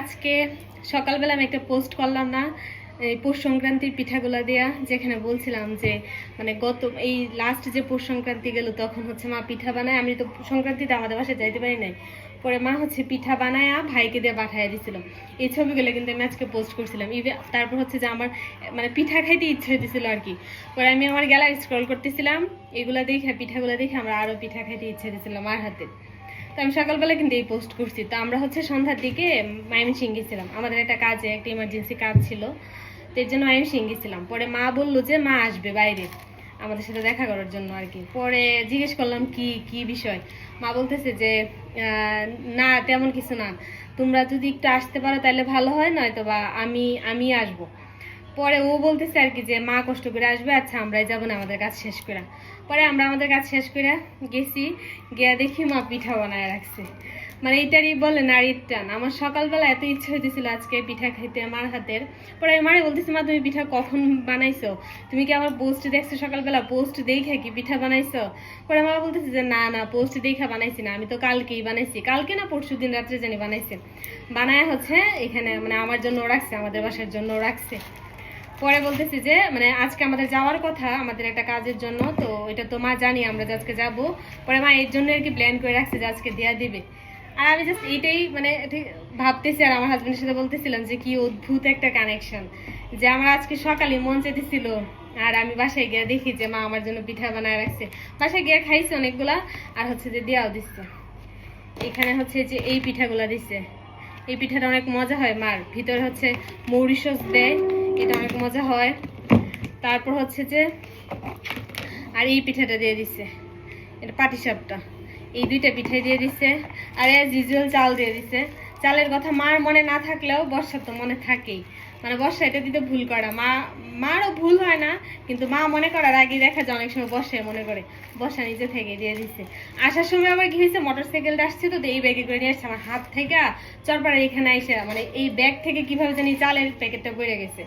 আজকে সকালবেলা আমি একটা পোস্ট করলাম না, এই পৌষ সংক্রান্তির পিঠাগুলা দিয়া, যেখানে বলছিলাম যে মানে গত এই লাস্ট যে পৌষ সংক্রান্তি গেল তখন হচ্ছে মা পিঠা বানায়। আমি তো সংক্রান্তিতে আমাদের বাসায় যাইতে পারি নাই, পরে মা হচ্ছে পিঠা বানায়া ভাইকে দিয়ে পাঠাইয়া দিছিল। এই ছবিগুলো কিন্তু আমি আজকে পোস্ট করছিলাম। তারপর হচ্ছে যে আমার মানে পিঠা খাইতে ইচ্ছে হইতেছিল আর কি। পরে আমি আমার গ্যালারি স্ক্রল করতেছিলাম, এগুলা দেখে পিঠাগুলো দেখে আমরা আরো পিঠা খাইতে ইচ্ছে হইতেছিল মার হাতে। তো আমি সকালবেলা কিন্তু এই পোস্ট করছি। তো আমরা হচ্ছে সন্ধ্যার দিকে ময়মনসিংহ গেছিলাম, আমাদের একটা কাজে, একটা ইমার্জেন্সি কাজ ছিল, তো এর জন্য ময়মনসিংহ গেছিলাম। পরে মা বললো যে মা আসবে বাইরে আমাদের সাথে দেখা করার জন্য আর কি। পরে জিজ্ঞেস করলাম কি কি বিষয়। মা বলতেছে যে না তেমন কিছু না, তোমরা যদি একটু আসতে পারো তাহলে ভালো হয়, নয়তো বা আমি আসবো। পরে ও বলতেছে আর কি যে মা কষ্ট করে আসবে, আচ্ছা আমরাই যাবো না আমাদের কাজ শেষ করে। পরে আমরা আমাদের কাজ শেষ করে গেছি, গিয়া দেখি মা পিঠা বানায় রাখছে। মানে এইটারই বলে নারীর টান। আমার সকালবেলা এত ইচ্ছা হইতেছিল আজকে পিঠা খাইতে আমার হাতের। পরে আমি মারে বলতেছি মা তুমি পিঠা কখন বানাইছো, তুমি কি আমার পোস্ট দেখছো সকালবেলা, পোস্ট দেখে কি পিঠা বানাইছো? পরে মা বলতেছে যে না না পোস্ট দেখে বানাইছি না, আমি তো কালকেই বানাইছি, কালকে না পরশু দিন রাত্রে জানি বানাইছি। বানায় হচ্ছে এখানে মানে আমার জন্য রাখছে, আমাদের বাসার জন্য রাখছে। পরে বলতেছি যে মানে আজকে আমাদের যাওয়ার কথা আমাদের একটা কাজের জন্য, তো এটা তো মা জানি আমরা যে আজকে যাবো। পরে মা এর জন্য আর কি প্ল্যান করে রাখছে যে আজকে দেয়া দিবে। আর আমি জাস্ট এইটাই মানে ভাবতেছি, আর আমার হাজবেন্ডের সাথে বলতেছিলাম যে কি অদ্ভুত একটা কানেকশন, যে আমার আজকে সকালে মন চাইতেছিল আর আমি বাসায় গিয়ে দেখি যে মা আমার জন্য পিঠা বানায় রাখছে। বাসায় গিয়ে খাইছে অনেকগুলা, আর হচ্ছে যে দেওয়াও দিচ্ছে। এখানে হচ্ছে যে এই পিঠাগুলা দিচ্ছে, এই পিঠাটা অনেক মজা হয়, মার ভিতরে হচ্ছে মৌরি সস দেয়, এটা অনেক মজা হয়। তারপর হচ্ছে যে আর এই পিঠাটা দিয়ে দিচ্ছে, এটা পাটিসাপটা, এই দুইটা পিঠাই দিয়ে দিচ্ছে। আর অ্যাজ ইউজুয়াল চাল দিয়ে দিচ্ছে। চালের কথা মার মনে না থাকলেও বর্ষার তো মনে থাকেই, মানে বর্ষা এটা দিতে ভুল করা, মারও ভুল হয় না, কিন্তু মা মনে করার আগে দেখা যায় অনেক সময় বর্ষায় মনে করে, বর্ষা নিজে থেকে দিয়ে দিচ্ছে। আসার সময় আবার কি হয়েছে, মোটরসাইকেলটা আসছে তো এই ব্যাগে করে নিয়ে আসছে, আমার হাত থেকে চরপাড়ার এখানে এসে মানে এই ব্যাগ থেকে কিভাবে জানি চালের প্যাকেটটা পড়ে গেছে।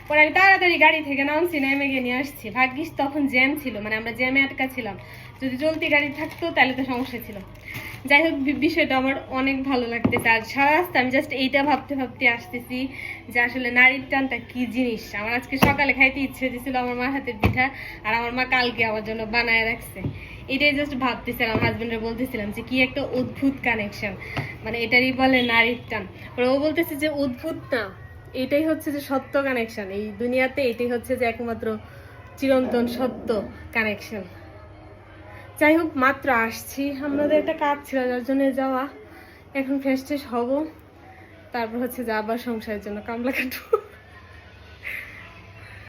পরে আমি তাড়াতাড়ি গাড়ি থেকে নামছি, নেমে গিয়ে নিয়ে আসছি। ভাগ্যিস তখন জ্যাম ছিল, মানে আমরা জ্যামে আটকা ছিলাম, যদি চলতি গাড়ি থাকতো তাহলে তো সমস্যা ছিল। যাই হোক বিষয়টা আমার অনেক ভালো লাগতেছে। আর সারা রাস্তা আমি জাস্ট এইটা ভাবতে ভাবতে আসতেছি যে আসলে নারীর টানটা কি জিনিস। আমার আজকে সকালে খাইতে ইচ্ছে হয়েছিল আমার মার হাতের পিঠা, আর আমার মা কালকে আমার জন্য বানায় রাখছে। এটাই জাস্ট ভাবতেছিলাম, হাজবেন্ডের বলতেছিলাম যে কি একটা অদ্ভুত কানেকশন, মানে এটারই বলে নারীর টান। ও বলতেছে যে অদ্ভুত না, এটাই হচ্ছে যে সত্য কানেকশন এই দুনিয়াতে, এটাই হচ্ছে যে একমাত্র চিরন্তন সত্য কানেকশন। যাই হোক মাত্র আসছি, আমাদের একটা কাজ ছিল যার জন্য যাওয়া, এখন ফ্রেশ ট্রেশ হবো, তারপর হচ্ছে যে আবার সংসারের জন্য কামলা কাটবো।